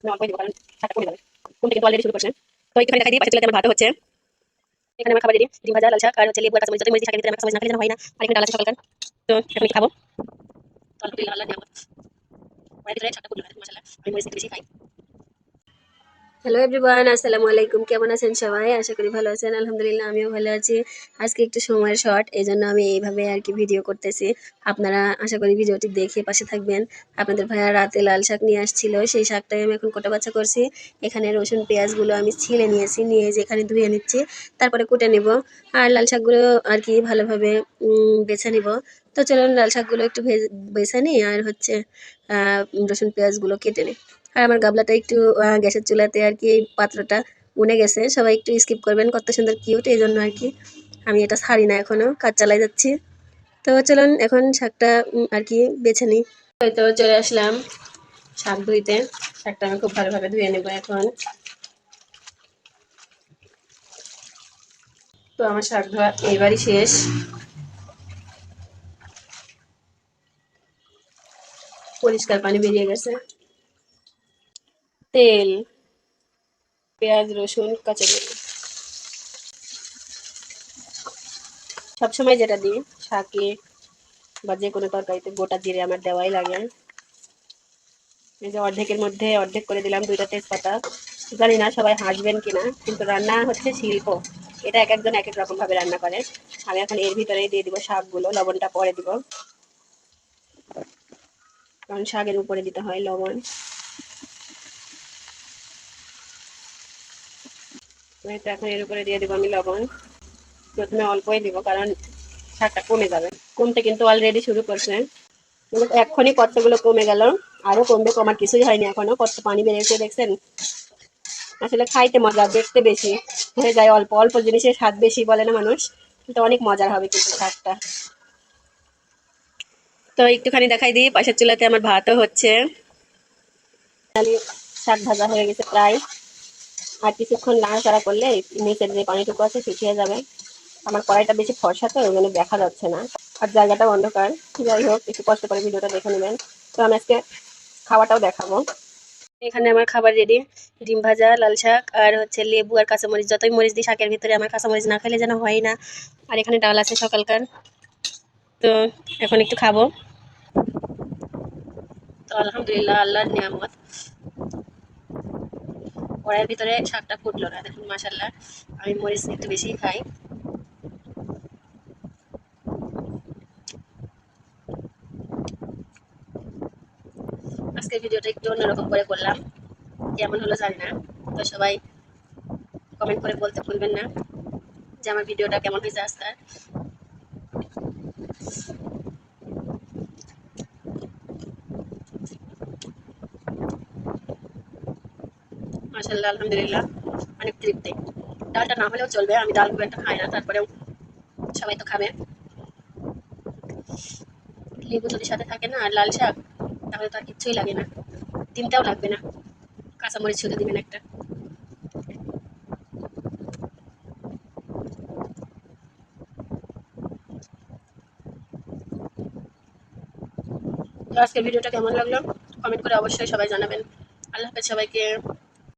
আমি অল্পই দিব কারণ শাকটা কমে যাবে। কমতে কিন্তু অলরেডি শুরু করছে। তো একটুখানি দেখাই দিই, পাশের চুলাতে আমার ভাতও হচ্ছে। এখানে আমার খাবার রেডি, ডিম ভাজা, লাল শাক আর হচ্ছে লেবু আর কাঁচামরিচ। যতই মরিচ শাকের ভিতরে আমার কাঁচামরিচ না খেলে যেন হয় না। আর এখানে ডাল আছে সকালকার। তো এখন একটু খাবো। তো আলহামদুলিল্লাহ আল্লাহর নিয়ামত। মায়ের ভিতরে শাকটা ফুটলো না, মাশাআল্লাহ। আমি মরিচ একটু বেশি খাই। হ্যালো এভরিওয়ান, আসসালামু আলাইকুম। কেমন আছেন সবাই? আশা করি ভালো আছেন। আলহামদুলিল্লাহ আমিও ভালো আছি। আজকে একটু সময়ের শর্ট, এজন্য আমি এইভাবে আর কি ভিডিও করতেছি। আপনারা আশা করি ভিডিওটি দেখে পাশে থাকবেন। আপনাদের ভাইয়া রাতে লাল শাক নিয়ে আসছিল, সেই শাকটাই আমি এখন কোটা বাছা করছি। এখানে রসুন পেঁয়াজগুলো আমি ছিলে নিয়েছি, নিয়ে যেখানে ধুয়ে নিচ্ছি, তারপরে কুটে নিব। আর লাল শাকগুলো আর কি ভালোভাবে বেছে নিব। তো চলুন লাল শাকগুলো একটু বেছে নিই, আর হচ্ছে রসুন পেঁয়াজগুলো কেটে নিই। আর আমার গাবলাটা একটু গ্যাসের চুলাতে আর কি এই পাত্রটা উনে গেছে, সবাই একটু স্কিপ করবেন, কত সুন্দর কিউট, এই জন্য আর কি আমি এটা ছাড়ি না, এখনো কাজ চালাই যাচ্ছি। তো চলুন এখন শাকটা আর কি বেছে নিই। হয়তো চলে আসলাম শাক ধুইতে। শাকটা আমি খুব ভালোভাবে ধুয়ে নেব এখন। তো আমার শাক ধোয়া এবারই শেষ। পরিষ্কার পানি বেরিয়ে গেছে। তেল, পেঁয়াজ, রসুন, কাঁচামরিচ, সবসময় যেটা দিই শাকে বা যে কোনো তরকারিতে গোটা জিরে আমার দেওয়াই লাগে। এই যে অর্ধেকের মধ্যে অর্ধেক করে দিলাম 2টা তেজপাতা। জানি না সবাই হাসবেন কিনা, কিন্তু রান্না হচ্ছে শিল্প। এটা এক একজন এক এক রকম ভাবে রান্না করে। আমি এখন এর ভিতরেই দিয়ে দিব শাকগুলো, লবণটা পরে দিব, কারণ শাকের উপরে দিতে হয় লবণ। তো এখন এর উপরে দিয়ে দিব আমি লবণ। প্রথমে অল্পই দিব কারণ শাকটা কমে যাবে। কমতে কিন্তু অলরেডি শুরু করছে। এক্ষুনি কতগুলো কমে গেল, আরো কমবে, কমার কিছুই হয়নি এখনো। কত পানি বেড়েছে দেখছেন। আসলে খাইতে মজা, দেখতে বেশি, হয়ে যায় অল্প অল্প জিনিসের স্বাদ বেশি বলে না মানুষ, কিন্তু অনেক মজার হবে কিন্তু শাকটা। তো একটুখানি দেখাই দিই, পাশের চুলাতে আমার ভাতও হচ্ছে। শাক ভাজা হয়ে গেছে প্রায়। আর কিছুক্ষণ নাড়াচাড়া করলে নিচের যে পানিটুকু আছে শুকিয়ে যাবে। আমার কড়াইটা বেশি ফর্সা তো ওই জন্য দেখা যাচ্ছে না, আর জায়গাটা অন্ধকার। যাই হোক, একটু কষ্ট করে ভিডিওটা দেখে নেবেন। তো আমি আজকে খাওয়াটাও দেখাবো। এখানে আমার খাবার রেডি, ডিম ভাজা, লাল শাক আর হচ্ছে লেবু আর কাঁচামরিচ। যতই মরিচ দিই শাকের ভিতরে আমার কাঁচামরিচ না খেলে যেন হয় না। আর এখানে ডাল আছে সকালকার। তো এখন একটু খাবো। তো আলহামদুলিল্লাহ আল্লাহর নিয়ামত, কড়াইয়ের ভিতরে শাকটা ফুটলো না, দেখুন মাশাল্লাহ। আমি মরিচ একটু বেশি খাই। আজকের ভিডিওটা একটু অন্যরকম করে করলাম, কেমন হলো জানি না। তো সবাই কমেন্ট করে বলতে ভুলবেন না যে আমার ভিডিওটা কেমন হয়েছে আজকাল। মাশাল্লাহ আলহামদুলিল্লাহ, অনেক তৃপ্তি। ডালটা না হলেও চলবে, আমি ডাল খুব একটা খাই না, তারপরেও সবাই তো খাবে। লেবু যদি সাথে থাকে না আর লাল শাক, তাহলে তো আর কিচ্ছুই লাগে না, ডিমটাও লাগবে না, কাঁচামরিচ শুধু দিবেন একটা। তো আজকের ভিডিওটা কেমন লাগলো কমেন্ট করে অবশ্যই সবাই জানাবেন। আল্লাহ হাফেজ সবাইকে।